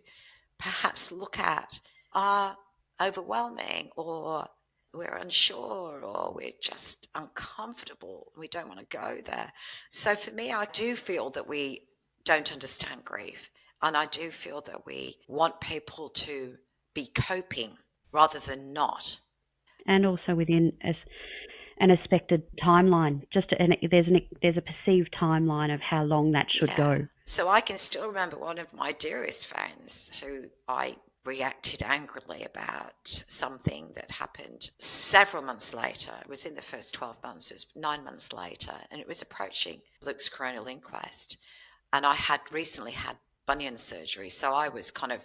perhaps look at are overwhelming, or we're unsure, or we're just uncomfortable. We don't want to go there. So for me, I do feel that we don't understand grief. And I do feel that we want people to be coping rather than not. And also within an expected timeline, there's a perceived timeline of how long that should go. So I can still remember one of my dearest friends who I reacted angrily about something that happened several months later. It was in the first 12 months, it was 9 months later, and it was approaching Luke's coronial inquest. And I had recently had bunion surgery, so I was kind of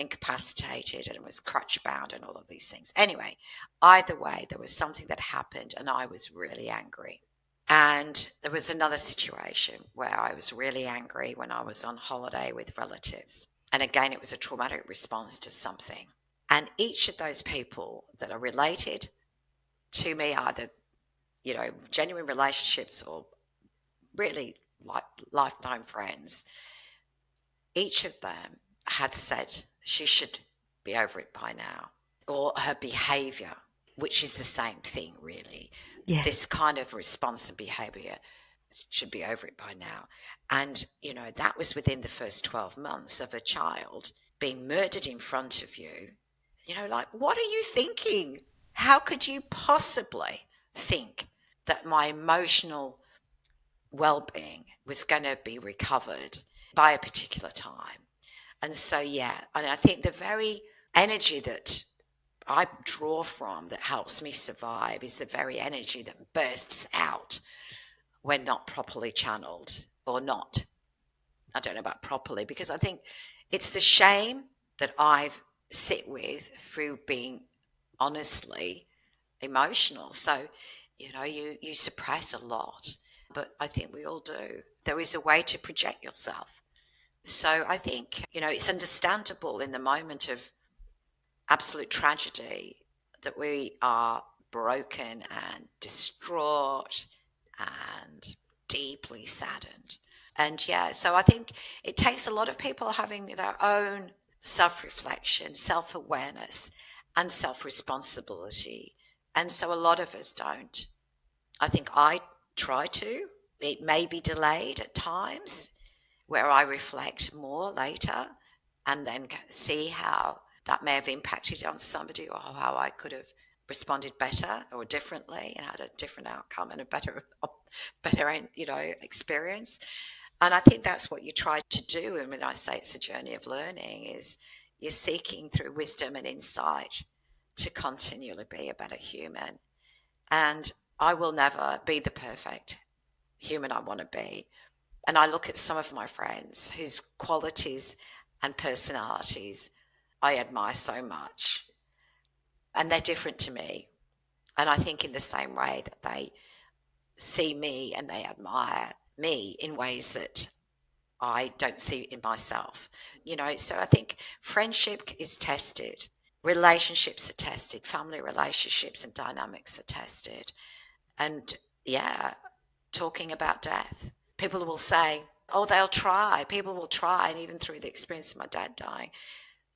incapacitated and was crutch bound and all of these things. Anyway, either way, there was something that happened and I was really angry. And there was another situation where I was really angry when I was on holiday with relatives. And again, it was a traumatic response to something. And each of those people that are related to me, either, genuine relationships or really lifetime friends, each of them had said she should be over it by now, or her behaviour, which is the same thing, really. Yeah. This kind of response and behaviour should be over it by now. And, that was within the first 12 months of a child being murdered in front of you. What are you thinking? How could you possibly think that my emotional well-being was going to be recovered by a particular time? And so, and I think the very energy that I draw from that helps me survive is the very energy that bursts out when not properly channeled, or not. I don't know about properly, because I think it's the shame that I've sit with through being honestly emotional. So, you suppress a lot, but I think we all do. there is a way to project yourself. So I think, it's understandable in the moment of absolute tragedy that we are broken and distraught and deeply saddened. And yeah, so I think it takes a lot of people having their own self reflection, self awareness, and self responsibility. And so a lot of us don't. I think I try to. It may be delayed at times where I reflect more later and then see how that may have impacted on somebody or how I could have responded better or differently and had a different outcome and a better experience. And I think that's what you try to do. And when I say it's a journey of learning, is you're seeking through wisdom and insight to continually be a better human. And I will never be the perfect human I want to be. And I look at some of my friends whose qualities and personalities I admire so much, and they're different to me. And I think in the same way that they see me and they admire me in ways that I don't see in myself, So I think friendship is tested, relationships are tested, family relationships and dynamics are tested. And yeah, talking about death, people will say, oh, they'll try. People will try, and even through the experience of my dad dying,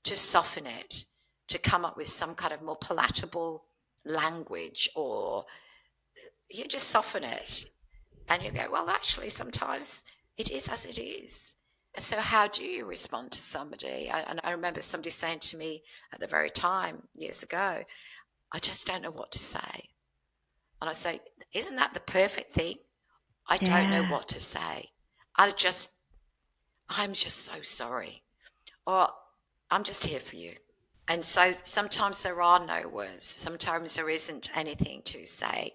to soften it, to come up with some kind of more palatable language, or you just soften it. And you go, well, actually, sometimes it is as it is. So how do you respond to somebody? And I remember somebody saying to me at the very time, years ago, I just don't know what to say. And I say, isn't that the perfect thing? I don't know what to say. I'm just so sorry. Or I'm just here for you. And so sometimes there are no words. Sometimes there isn't anything to say.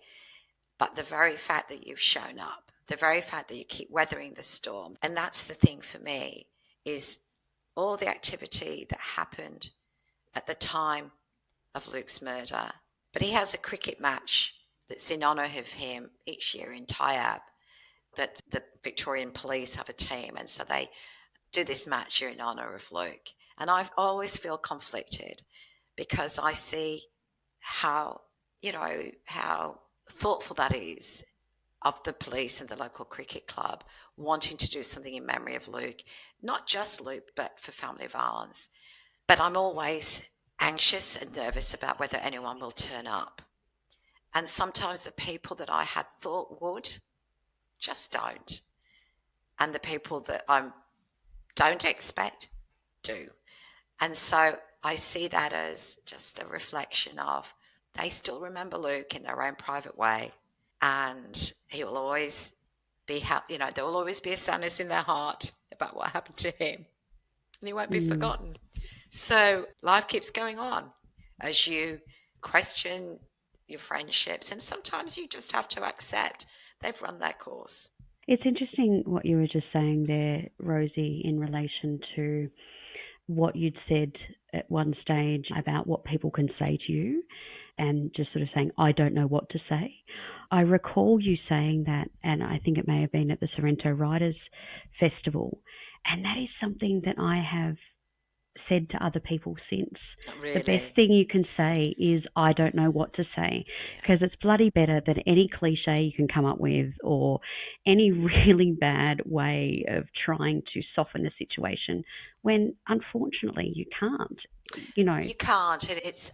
But the very fact that you've shown up, the very fact that you keep weathering the storm, and that's the thing for me, is all the activity that happened at the time of Luke's murder. But he has a cricket match that's in honour of him each year in Tayab, that the Victorian police have a team, and so they do this match in honour of Luke. And I always feel conflicted because I see how thoughtful that is of the police and the local cricket club wanting to do something in memory of Luke, not just Luke, but for family violence. But I'm always anxious and nervous about whether anyone will turn up. And sometimes the people that I had thought would just don't. And the people that I don't expect do. And so I see that as just a reflection of they still remember Luke in their own private way. And he will always be, there will always be a sadness in their heart about what happened to him. And he won't be forgotten. So life keeps going on as you question your friendships. And sometimes you just have to accept they've run their course. It's interesting what you were just saying there, Rosie, in relation to what you'd said at one stage about what people can say to you and just sort of saying, I don't know what to say. I recall you saying that, and I think it may have been at the Sorrento Writers Festival, and that is something that I have said to other people since. Really? The best thing you can say is, I don't know what to say, because it's bloody better than any cliche you can come up with or any really bad way of trying to soften a situation when unfortunately you can't. You can't.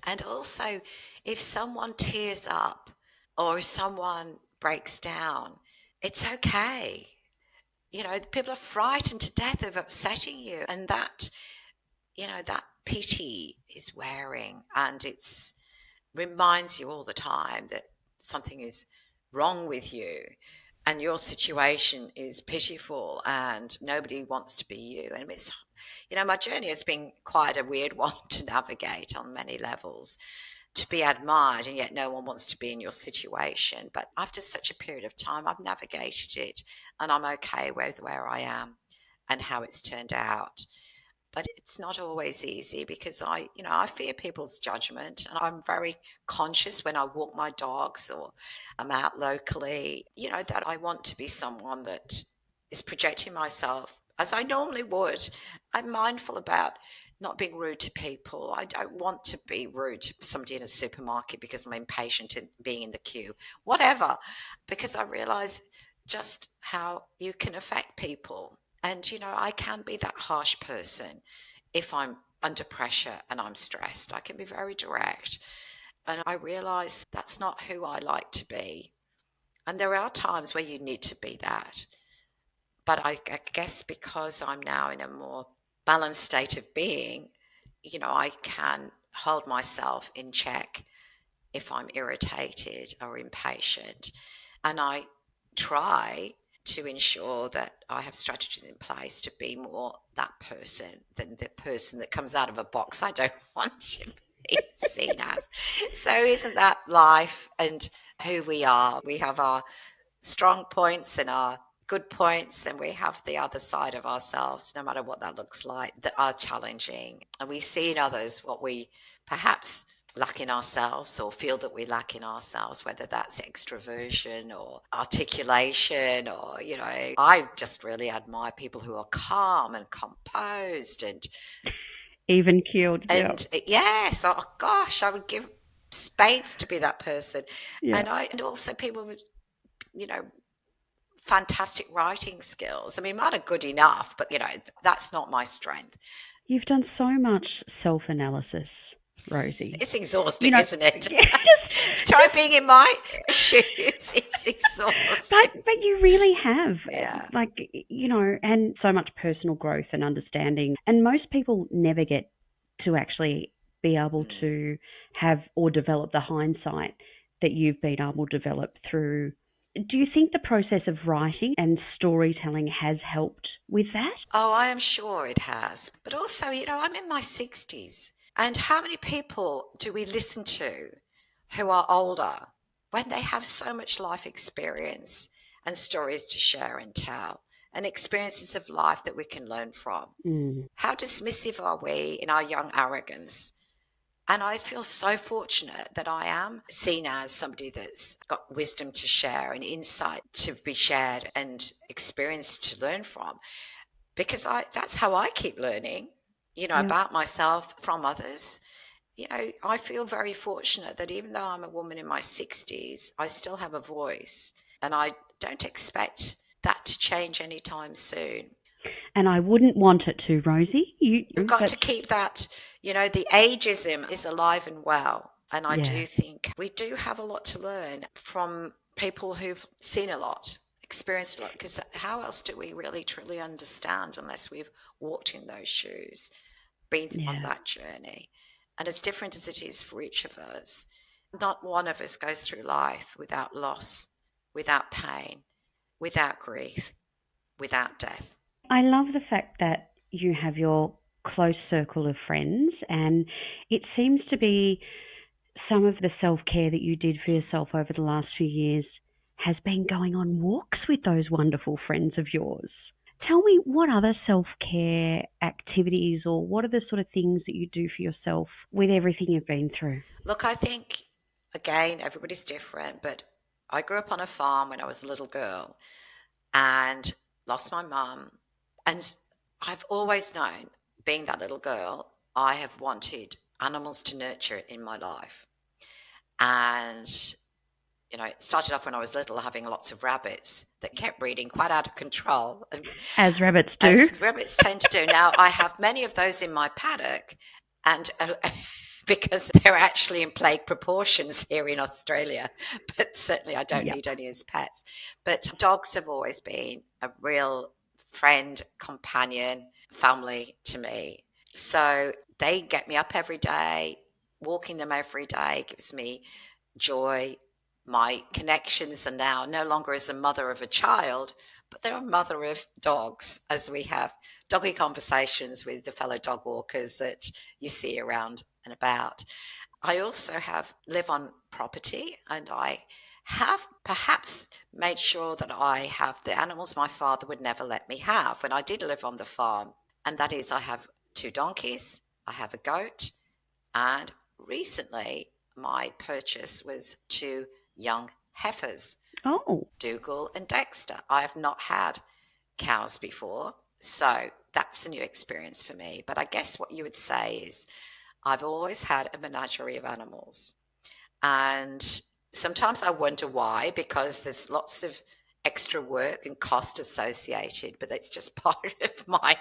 And also if someone tears up or if someone breaks down, it's okay. People are frightened to death of upsetting you, and that pity is wearing, and it's reminds you all the time that something is wrong with you and your situation is pitiful and nobody wants to be you. And it's, my journey has been quite a weird one to navigate on many levels, to be admired and yet no one wants to be in your situation. But after such a period of time, I've navigated it and I'm okay with where I am and how it's turned out. But it's not always easy because I fear people's judgment, and I'm very conscious when I walk my dogs or I'm out locally, that I want to be someone that is projecting myself as I normally would. I'm mindful about not being rude to people. I don't want to be rude to somebody in a supermarket because I'm impatient in being in the queue, whatever, because I realize just how you can affect people. And, I can be that harsh person if I'm under pressure and I'm stressed. I can be very direct. And I realize that's not who I like to be. And there are times where you need to be that. But I guess because I'm now in a more balanced state of being, I can hold myself in check if I'm irritated or impatient. And I try to ensure that I have strategies in place to be more that person than the person that comes out of a box I don't want to be seen as. So, isn't that life and who we are? We have our strong points and our good points, and we have the other side of ourselves, no matter what that looks like, that are challenging. And we see in others what we perhaps lack in ourselves or feel that we lack in ourselves, whether that's extroversion or articulation or, I just really admire people who are calm and composed Even keeled, yeah. and yes, oh gosh, I would give spades to be that person. Yeah. And also people with, you know, fantastic writing skills. I mean, mine are good enough, but that's not my strength. You've done so much self-analysis, Rosie. It's exhausting, isn't it? Yes. Try being in my shoes. It's exhausting. But you really have. Yeah. And so much personal growth and understanding. And most people never get to actually be able to have or develop the hindsight that you've been able to develop through. Do you think the process of writing and storytelling has helped with that? Oh, I am sure it has. But also, I'm in my 60s. And how many people do we listen to who are older when they have so much life experience and stories to share and tell and experiences of life that we can learn from? How dismissive are we in our young arrogance? And I feel so fortunate that I am seen as somebody that's got wisdom to share and insight to be shared and experience to learn from. Because that's how I keep learning, about myself from others. I feel very fortunate that even though I'm a woman in my 60s, I still have a voice. And I don't expect that to change anytime soon. And I wouldn't want it to, Rosie. You've got to keep that, the ageism is alive and well. And I do think we do have a lot to learn from people who've seen a lot, experienced a lot, because how else do we really truly understand unless we've walked in those shoes, been on that journey? And as different as it is for each of us, not one of us goes through life without loss, without pain, without grief, without death. I love the fact that you have your close circle of friends, and it seems to be some of the self-care that you did for yourself over the last few years has been going on walks with those wonderful friends of yours. Tell me, what other self-care activities or what are the sort of things that you do for yourself with everything you've been through? Look, I think, again, everybody's different, but I grew up on a farm when I was a little girl and lost my mum. And I've always known, being that little girl, I have wanted animals to nurture in my life. And, it started off when I was little, having lots of rabbits that kept breeding quite out of control. As rabbits do. As rabbits tend to do. Now, I have many of those in my paddock, and because they're actually in plague proportions here in Australia, but certainly I don't need any as pets. But dogs have always been a real friend, companion, family to me. So they get me up every day. Walking them every day gives me joy. My connections are now no longer as a mother of a child, but they're a mother of dogs, as we have doggy conversations with the fellow dog walkers that you see around and about. I also live on property, and I have perhaps made sure that I have the animals my father would never let me have when I did live on the farm. And that is, I have 2 donkeys, I have a goat, and recently my purchase was 2 young heifers, Oh. Dougal and Dexter. I have not had cows before. So that's a new experience for me. But I guess what you would say is I've always had a menagerie of animals. And sometimes I wonder why, because there's lots of extra work and cost associated, but it's just part of my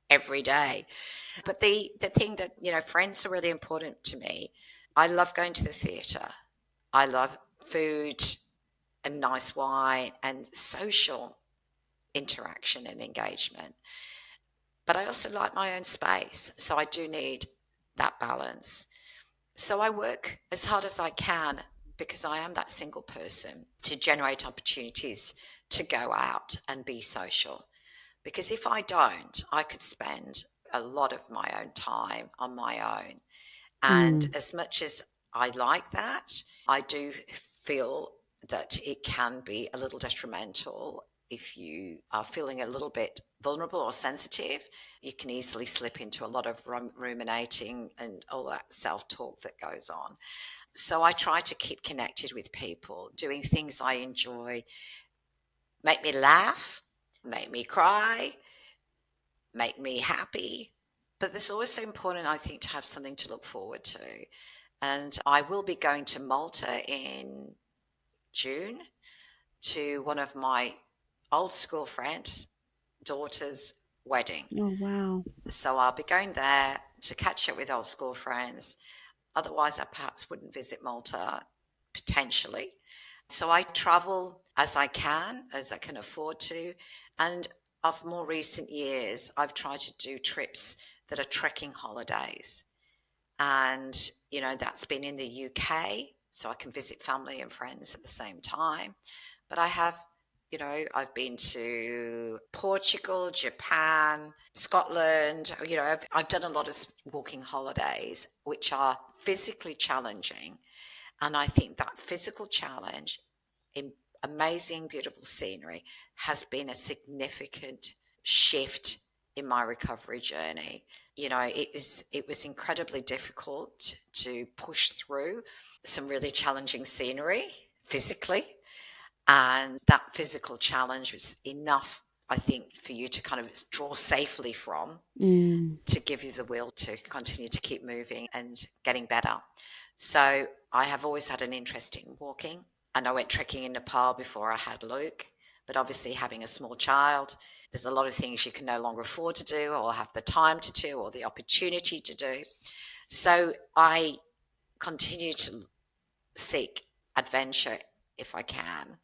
everyday. But the thing that, friends are really important to me. I love going to the theatre. I love food and nice wine and social interaction and engagement. But I also like my own space. So I do need that balance. So I work as hard as I can because I am that single person to generate opportunities to go out and be social. Because if I don't, I could spend a lot of my own time on my own. And Mm. as much as I like that, I do feel that it can be a little detrimental if you are feeling a little bit vulnerable or sensitive. You can easily slip into a lot of ruminating and all that self-talk that goes on. So I try to keep connected with people, doing things I enjoy, make me laugh, make me cry, make me happy. But it's also important, I think, to have something to look forward to. And I will be going to Malta in June to one of my old school friends' daughter's wedding. Oh, wow. So I'll be going there to catch up with old school friends. Otherwise, I perhaps wouldn't visit Malta potentially. So I travel as I can afford to. And of more recent years, I've tried to do trips that are trekking holidays. And, that's been in the UK, so I can visit family and friends at the same time. But I've been to Portugal, Japan, Scotland. I've done a lot of walking holidays, which are physically challenging. And I think that physical challenge in amazing, beautiful scenery has been a significant shift in my recovery journey. It was incredibly difficult to push through some really challenging scenery physically, and that physical challenge was enough, I think, for you to kind of draw safely from Mm. to give you the will to continue to keep moving and getting better. So I have always had an interest in walking, and I went trekking in Nepal before I had Luke. But obviously, having a small child, there's a lot of things you can no longer afford to do, or have the time to do, or the opportunity to do. So I continue to seek adventure if I can.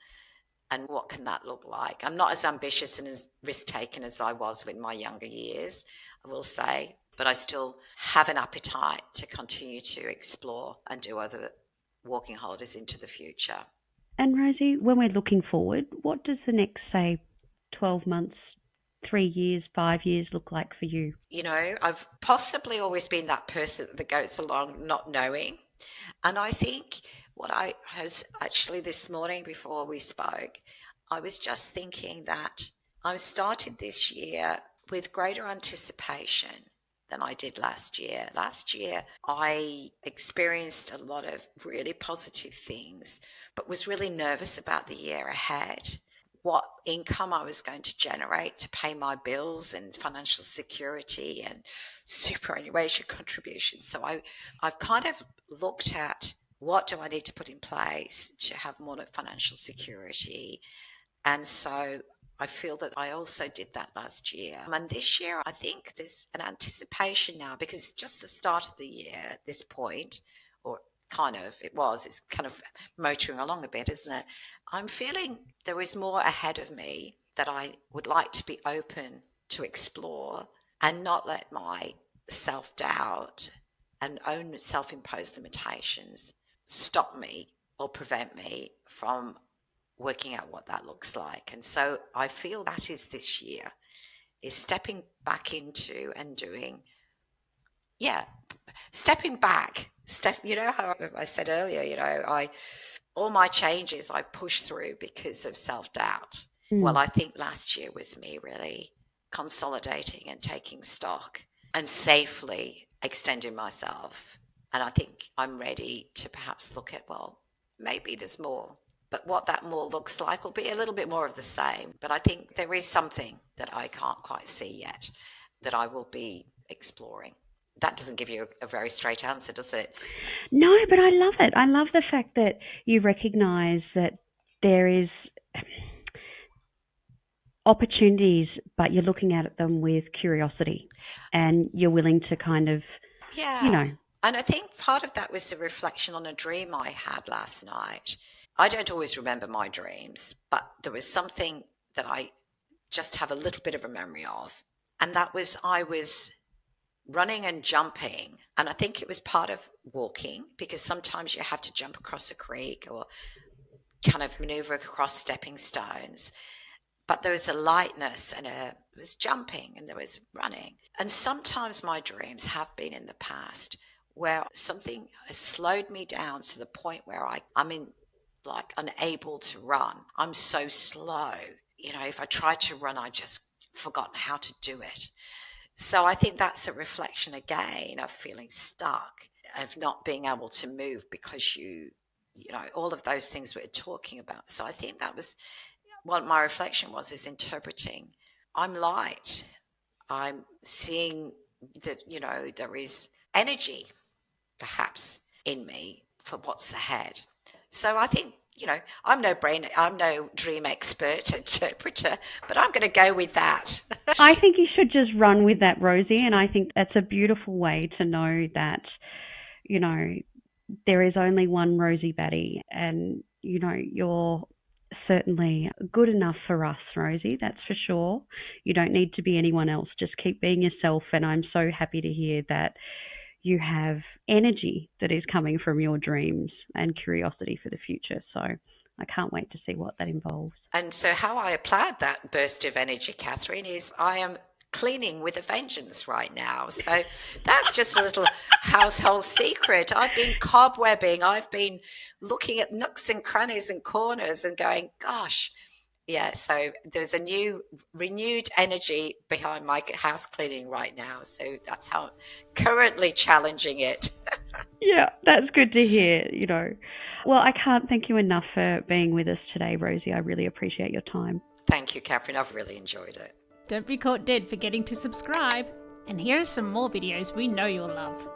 And what can that look like? I'm not as ambitious and as risk taken as I was in my younger years, I will say, but I still have an appetite to continue to explore and do other walking holidays into the future. And Rosie, when we're looking forward, what does the next, say, 12 months, 3 years, 5 years look like for you? I've possibly always been that person that goes along not knowing. And I think what I was actually this morning before we spoke, I was just thinking that I started this year with greater anticipation than I did last year. Last year, I experienced a lot of really positive things, but was really nervous about the year ahead. What income I was going to generate to pay my bills and financial security and superannuation contributions. So I've kind of looked at what do I need to put in place to have more financial security. And so I feel that I also did that last year. And this year, I think there's an anticipation now because it's just the start of the year at this point, or it's kind of motoring along a bit, isn't it? I'm feeling there is more ahead of me that I would like to be open to explore and not let my self doubt and own self imposed limitations stop me or prevent me from working out what that looks like. And so I feel that is this year, is stepping back into and doing, yeah, stepping back. How I said earlier, all my changes I pushed through because of self-doubt. Well, Mm. I think last year was me really consolidating and taking stock and safely extending myself. And I think I'm ready to perhaps look at, well, maybe there's more, But what that more looks like will be a little bit more of the same. But I think there is something that I can't quite see yet that I will be exploring. That doesn't give you a very straight answer, does it? No, but I love it. I love the fact that you recognize that there is opportunities, but you're looking at them with curiosity and you're willing to kind of, Yeah. And I think part of that was a reflection on a dream I had last night. I don't always remember my dreams, but there was something that I just have a little bit of a memory of. And that was I was running and jumping. And I think it was part of walking because sometimes you have to jump across a creek or kind of maneuver across stepping stones. But there was a lightness and it was jumping and there was running. And sometimes my dreams have been in the past where something has slowed me down to the point where I'm in like unable to run. I'm so slow. If I try to run, I just forgotten how to do it. So I think that's a reflection again of feeling stuck, of not being able to move because all of those things we're talking about. So I think that was what my reflection was, is interpreting. I'm light. I'm seeing that, there is energy perhaps in me for what's ahead. So I think, I'm no dream expert interpreter, but I'm going to go with that. I think you should just run with that, Rosie, and I think that's a beautiful way to know that, there is only one Rosie Batty, and, you're certainly good enough for us, Rosie, that's for sure. You don't need to be anyone else. Just keep being yourself, and I'm so happy to hear that you have energy that is coming from your dreams and curiosity for the future. So I can't wait to see what that involves. And so how I applied that burst of energy, Catherine, is I am cleaning with a vengeance right now. So that's just a little household secret. I've been cobwebbing. I've been looking at nooks and crannies and corners and going, gosh, yeah. So there's a new renewed energy behind my house cleaning right now. So that's how I'm currently challenging it. Yeah, that's good to hear, Well, I can't thank you enough for being with us today, Rosie. I really appreciate your time. Thank you, Catherine. I've really enjoyed it. Don't be caught dead forgetting to subscribe. And here are some more videos we know you'll love.